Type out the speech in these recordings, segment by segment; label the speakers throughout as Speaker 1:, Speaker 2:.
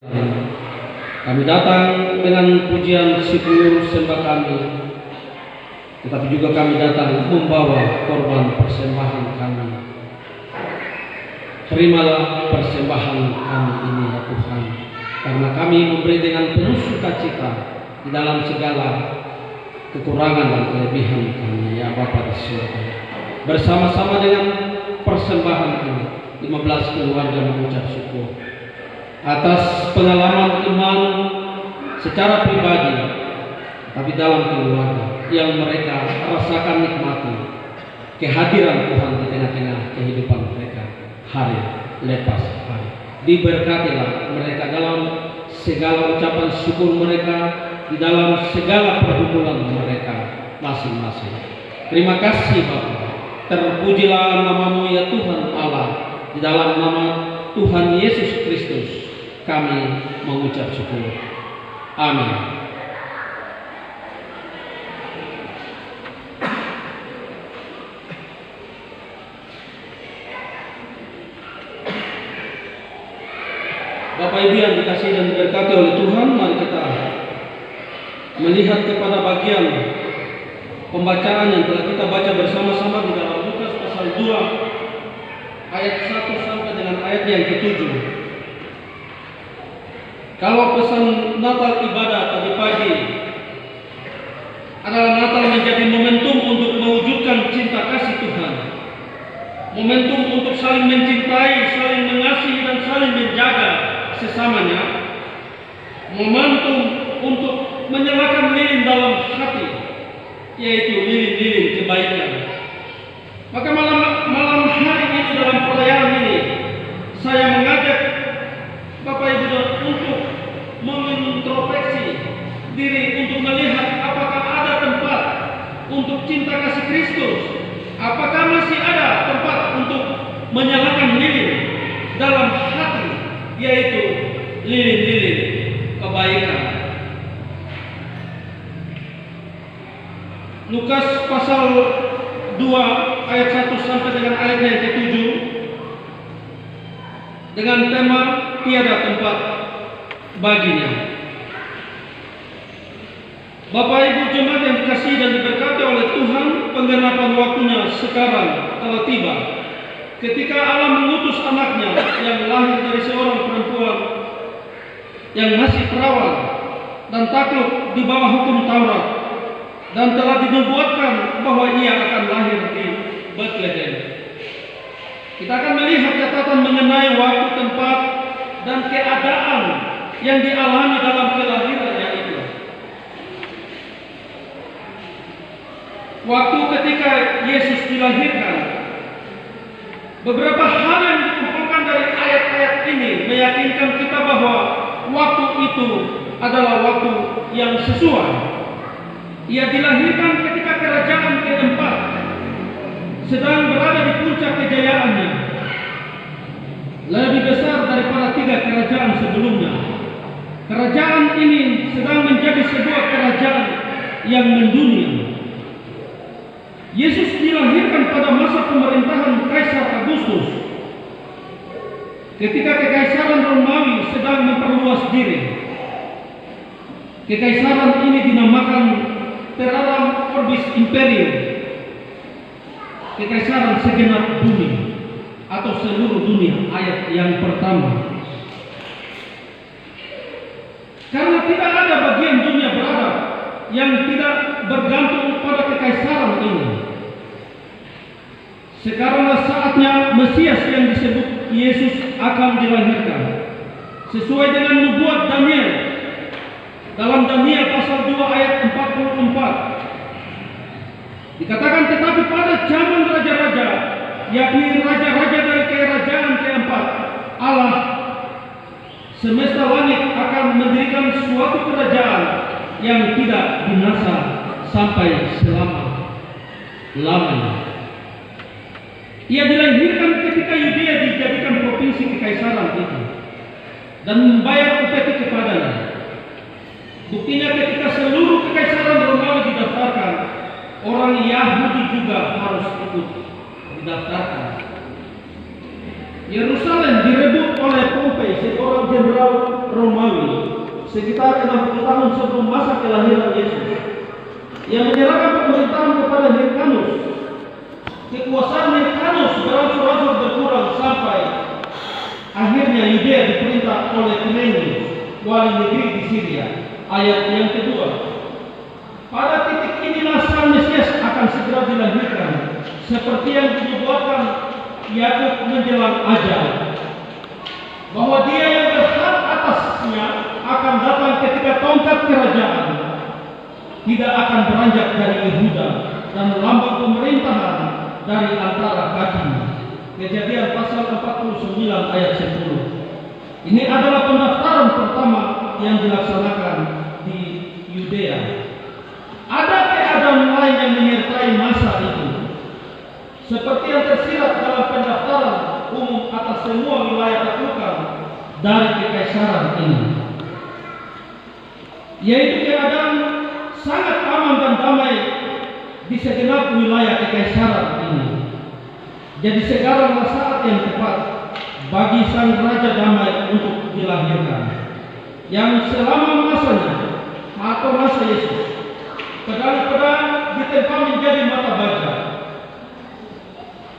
Speaker 1: Kami datang dengan pujian syukur sembah kami, tetapi juga kami datang membawa korban persembahan kami. Terimalah persembahan kami ini ya Tuhan, karena kami memberi dengan penuh sukacita di dalam segala kekurangan dan kelebihan kami ya Bapa di surga. Bersama-sama dengan persembahan ini, 15 keluarga mengucap syukur atas pengalaman iman secara pribadi, tapi dalam keluarga yang mereka rasakan nikmati kehadiran Tuhan di tengah-tengah kehidupan mereka hari lepas hari. Diberkatilah mereka dalam segala ucapan syukur mereka, di dalam segala pergumulan mereka masing-masing. Terima kasih Bapa. Terpujilah namamu ya Tuhan Allah. Di dalam nama Tuhan Yesus Kristus kami mengucap syukur. Amin. Bapak Ibu yang dikasihi dan diberkati oleh Tuhan, mari kita melihat kepada bagian pembacaan yang telah kita baca bersama-sama di dalam Lukas pasal 2 ayat 1 sampai dengan ayat yang ke-7. Kalau pesan Natal ibadah tadi pagi adalah Natal menjadi momentum untuk mewujudkan cinta kasih Tuhan, momentum untuk saling mencintai, saling mengasihi dan saling menjaga sesamanya, momentum untuk menyalakan lilin dalam hati, yaitu lilin-lilin kebaikan. Maka malam hari ini dalam perayaan ini saya mengajak Bapak Ibu untuk mengintrospeksi diri, untuk melihat apakah ada tempat untuk cinta kasih Kristus, apakah masih ada tempat untuk menyalakan lilin dalam hati, yaitu lilin-lilin kebaikan. Lukas pasal 2 ayat 1 sampai dengan ayat yang ke-7 dengan tema tiada tempat baginya. Bapak Ibu jemaat yang dikasihi dan diberkati oleh Tuhan, penggenapan waktunya sekarang telah tiba, ketika Allah mengutus anaknya yang lahir dari seorang perempuan yang masih perawan dan takluk di bawah hukum Taurat, dan telah dinubuatkan bahwa ia akan lahir di Bethlehem. Kita akan melihat catatan mengenai waktu, tempat, dan keadaan yang dialami dalam kelahirannya itu. Waktu ketika Yesus dilahirkan, beberapa hal yang dikumpulkan dari ayat-ayat ini meyakinkan kita bahwa waktu itu adalah waktu yang sesuai. Ia dilahirkan ketika kerajaan keempat sedang berada di puncak kejayaannya, lebih besar daripada 3 kerajaan sebelumnya. Kerajaan ini sedang menjadi sebuah kerajaan yang mendunia. Yesus dilahirkan pada masa pemerintahan Kaisar Agustus, ketika Kekaisaran Romawi sedang memperluas diri. Kekaisaran ini dinamakan Terram Orbis Imperium, kekaisaran segenap bumi atau seluruh dunia, ayat yang pertama. Karena tidak ada bagian dunia berada yang tidak bergantung pada kekaisaran ini. Sekaranglah saatnya Mesias yang disebut Yesus akan dilahirkan, sesuai dengan nubuat Daniel dalam Daniel pasal 2 ayat 44. Dikatakan, tetapi pada zaman raja-raja, yakni raja-raja dari kerajaan keempat, Allah semesta langit akan mendirikan suatu kerajaan yang tidak binasa sampai selama-lamanya. Ia dilahirkan ketika Yudea dijadikan provinsi kekaisaran itu dan membayar upeti kepadanya. Buktinya ketika seluruh kekaisaran Romawi didaftarkan, orang Yahudi juga harus ikut didaftarkan. Yerusalem direbut oleh oleh Pompei, seorang jenderal Romawi, sekitar 60 tahun sebelum masa kelahiran Yesus, yang menyerahkan pemerintahan kepada Hyrcanus. Kekuasaan Hyrcanus berangsur-angsur berkurang sampai akhirnya Yudea diperintah oleh Quirinius, wali negeri di Syria. Ayat yang kedua. Pada titik inilah Sang Mesias akan segera dilahirkan, seperti yang dinubuatkan Yakub menjelang ajal, bahwa Dia yang berhak atasnya akan datang ketika tongkat kerajaan tidak akan beranjak dari Yehuda dan lambang pemerintahan dari antara kakinya. Kejadian pasal 49 ayat 10. Ini adalah pendaftaran pertama yang dilaksanakan di Yudea. Ada keadaan lain yang menyertai masa itu, seperti yang tersirat dalam pendaftaran umum atas semua wilayah taklukan dari kekaisaran ini, yaitu keadaan sangat aman dan damai di segenap wilayah kekaisaran ini. Jadi sekaranglah saat yang tepat bagi sang raja damai untuk dilahirkan, yang selama masanya atau masa Yesus pedang-pedang ditempa menjadi mata baja.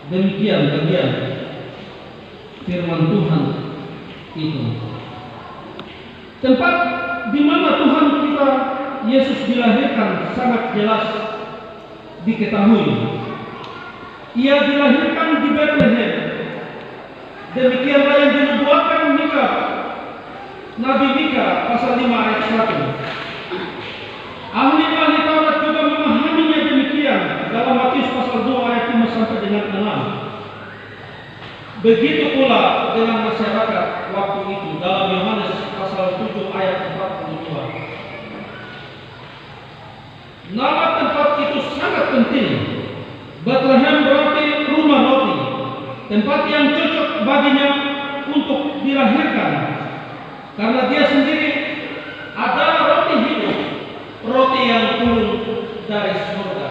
Speaker 1: Demikian bagian firman Tuhan itu. Tempat di mana Tuhan kita Yesus dilahirkan sangat jelas diketahui. Ia dilahirkan di Bethlehem. Demikianlah yang dinubuatkan Mika, Nabi Mika pasal 5 ayat 1. Ahli-ahli Taurat juga memahaminya demikian dalam Matius pasal 2 ayat 5 sampai dengan 6. Begitu pula dengan masyarakat waktu itu dalam Yohanes pasal 7 ayat 42. Nama tempat itu sangat penting. Bethlehem berarti rumah roti, tempat yang cocok baginya untuk dilahirkan, karena dia sendiri adalah roti hidup, roti yang turun dari surga.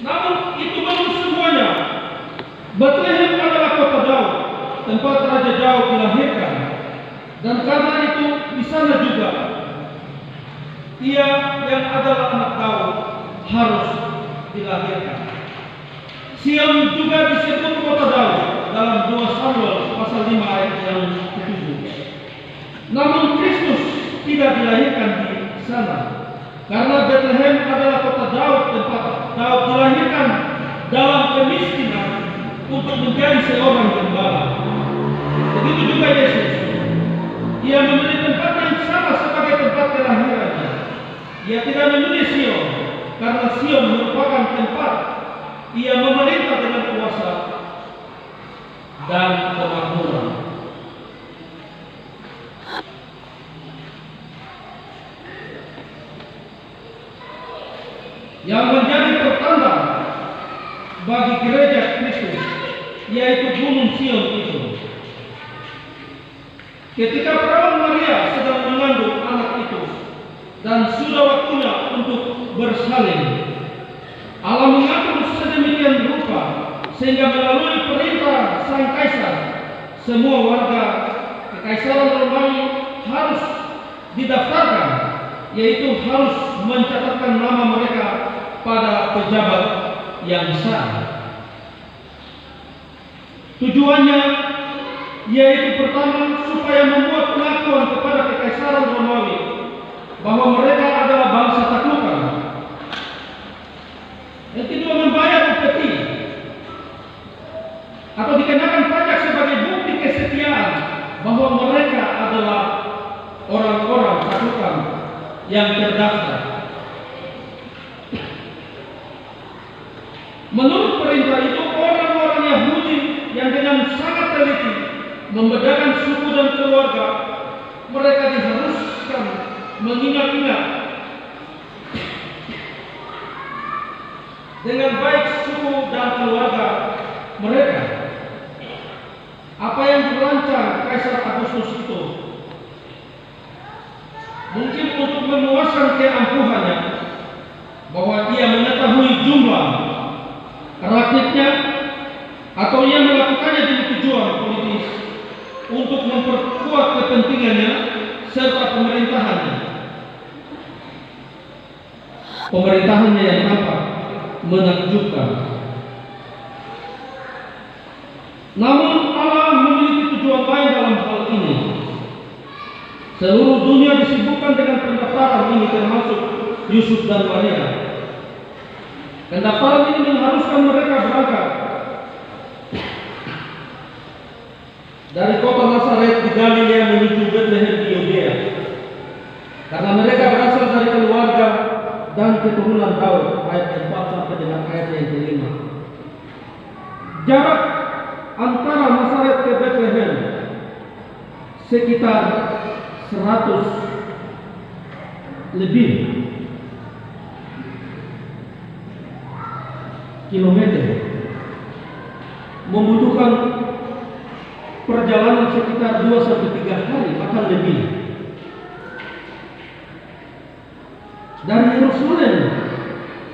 Speaker 1: Namun itu belum semuanya. Bethlehem adalah kota Daud, tempat Raja Daud dilahirkan, dan karena itu di sana juga ia yang adalah anak Daud harus dilahirkan. Sion juga disebut kota Daud dalam 2 Samuel pasal 5 ayat yang ke-7. Namun Kristus tidak dilahirkan di sana, karena Bethlehem adalah kota Daud, tempat Daud dilahirkan dalam kemiskinan untuk menjadi seorang gembala. Begitu juga Yesus. Ia memilih tempat yang sama sebagai tempat kelahirannya. Ia tidak memilih Sion, karena Sion merupakan tempat ia memerintah dengan kuasa dan kemakmuran. Yang menjadi pertanda bagi gereja Kristus, yaitu Gunung Sion itu. Ketika perawan Maria sedang mengandung anak itu dan sudah waktunya untuk bersalin, Allah mengatur sedemikian rupa sehingga melalui perintah sang kaisar, semua warga kekaisaran Romawi harus didaftarkan, yaitu harus mencatatkan nama mereka pada pejabat yang sah. Tujuannya yaitu pertama, supaya membuat pengakuan kepada kekaisaran Romawi bahwa mereka adalah bangsa taklukan. Yang kedua, membayar upeti atau dikenakan pajak sebagai bukti kesetiaan bahwa mereka adalah orang-orang taklukan yang terdaftar. Menurut perintah itu, orang-orang Yahudi yang dengan sangat teliti membedakan suku dan keluarga, mereka diharuskan mengingat-ingat dengan baik suku dan keluarga mereka apa yang dirancang Kaisar Agustus itu, mungkin untuk memuaskan keangkuhannya bahwa ia mengetahui jumlah rakyatnya, atau ia melakukannya dengan tujuan politis serta pemerintahannya. Pemerintahannya yang nampak menakjubkan. Namun Allah memiliki tujuan lain dalam hal ini. Seluruh dunia disibukkan dengan pendaftaran ini, termasuk Yusuf dan Maria. Pendaftaran ini mengharuskan mereka berangkat dari kota Nazaret di Galilea menuju Bethlehem di Yudea, karena mereka berasal dari keluarga dan keturunan Daud. Ayat 4 sampai dengan ayat yang kelima. Jarak antara Nazaret ke Bethlehem sekitar 100 lebih kilometer, membutuhkan perjalanan sekitar 2-3 hari, bahkan lebih. Dari Yerusalem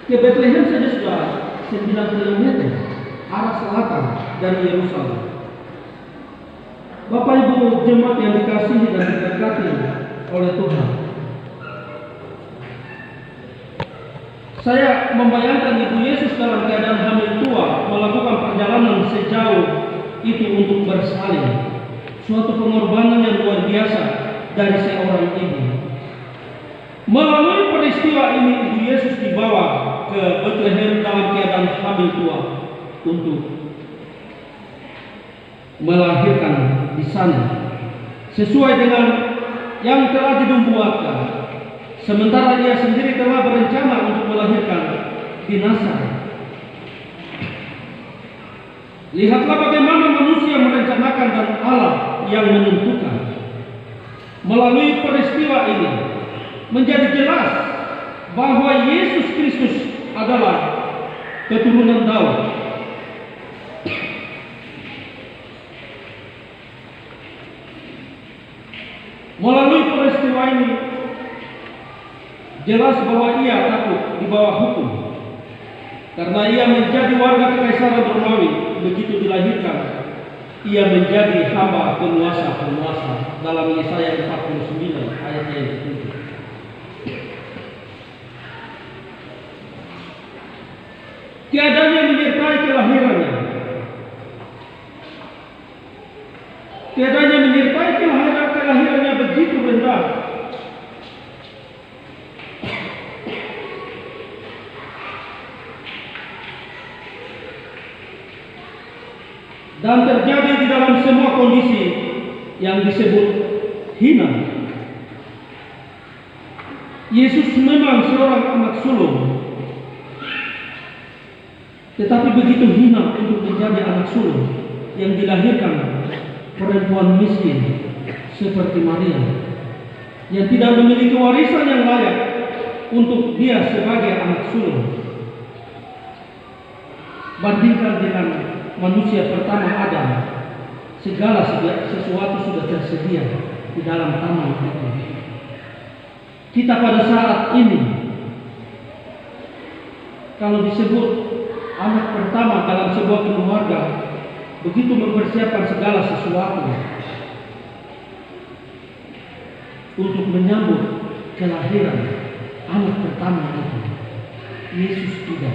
Speaker 1: ke Bethlehem saja sudah 9 kilometer arah selatan dari Yerusalem. Bapak Ibu jemaat yang dikasihi dan diberkati oleh Tuhan, saya membayangkan Ibu Yesus dalam keadaan hamil tua melakukan perjalanan sejauh itu untuk bersalin, suatu pengorbanan yang luar biasa dari seorang ibu. Melalui peristiwa ini Ibu Yesus dibawa ke Bethlehem dalam keadaan hamil tua untuk melahirkan di sana sesuai dengan yang telah dinubuatkan. Sementara dia sendiri telah berencana untuk melahirkan di Nazaret. Lihatlah bagaimana manusia merencanakan dan Allah yang menentukan. Melalui peristiwa ini menjadi jelas bahwa Yesus Kristus adalah keturunan Daud. Melalui peristiwa ini jelas bahwa ia takut di bawah hukum, karena ia menjadi warga kekaisaran Romawi. Begitu dilahirkan, ia menjadi hamba penguasa dalam Yesaya 49 ayat yang ke-7. Tiadanya menyertai kelahirannya. Tiadanya menyertai kelahirannya begitu rendah. Dan terjadi di dalam semua kondisi yang disebut hina. Yesus memang seorang anak sulung, tetapi begitu hina untuk menjadi anak sulung yang dilahirkan perempuan miskin seperti Maria, yang tidak memiliki warisan yang layak untuk dia sebagai anak sulung. Bandingkan dengan manusia pertama Adam, segala sesuatu sudah tersedia di dalam taman itu. Kita pada saat ini, kalau disebut anak pertama dalam sebuah keluarga, begitu mempersiapkan segala sesuatu untuk menyambut kelahiran anak pertama itu. Yesus tidak.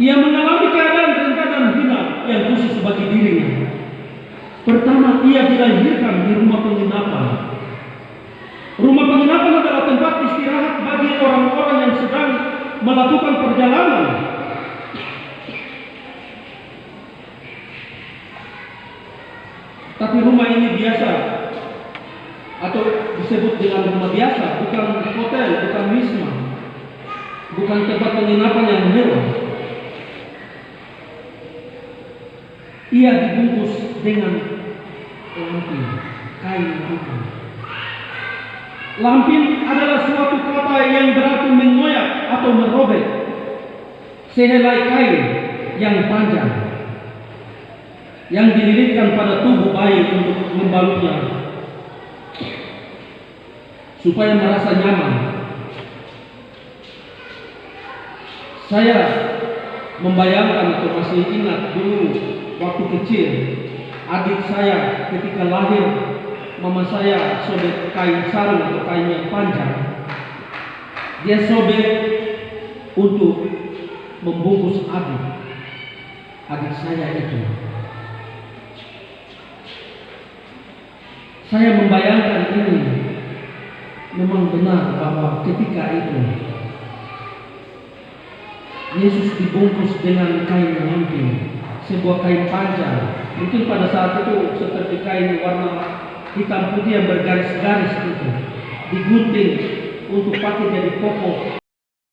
Speaker 1: Ia mengalami keadaan rendah dan hina yang khusus bagi dirinya. Pertama, ia dilahirkan di rumah penginapan. Rumah penginapan adalah tempat istirahat bagi orang-orang yang sedang melakukan perjalanan. Tapi rumah ini biasa, atau disebut dengan rumah biasa, bukan hotel, bukan wisma, bukan tempat penginapan yang mewah. Ia dibungkus dengan lampin, kain lampin. Lampin adalah suatu kata yang berarti mengoyak atau merobek sehelai kain yang panjang yang dililitkan pada tubuh bayi untuk membalutnya supaya merasa nyaman. Saya membayangkan atau masih ingat dulu waktu kecil, adik saya ketika lahir mama saya sobek kain sarung atau kain yang panjang. Dia sobek untuk membungkus adik saya itu. Saya membayangkan ini memang benar bahwa ketika itu Yesus dibungkus dengan kain lampin, sebuah kain panjang. Mungkin pada saat itu seperti kain warna hitam putih yang bergaris-garis itu, digunting untuk pakai jadi pokok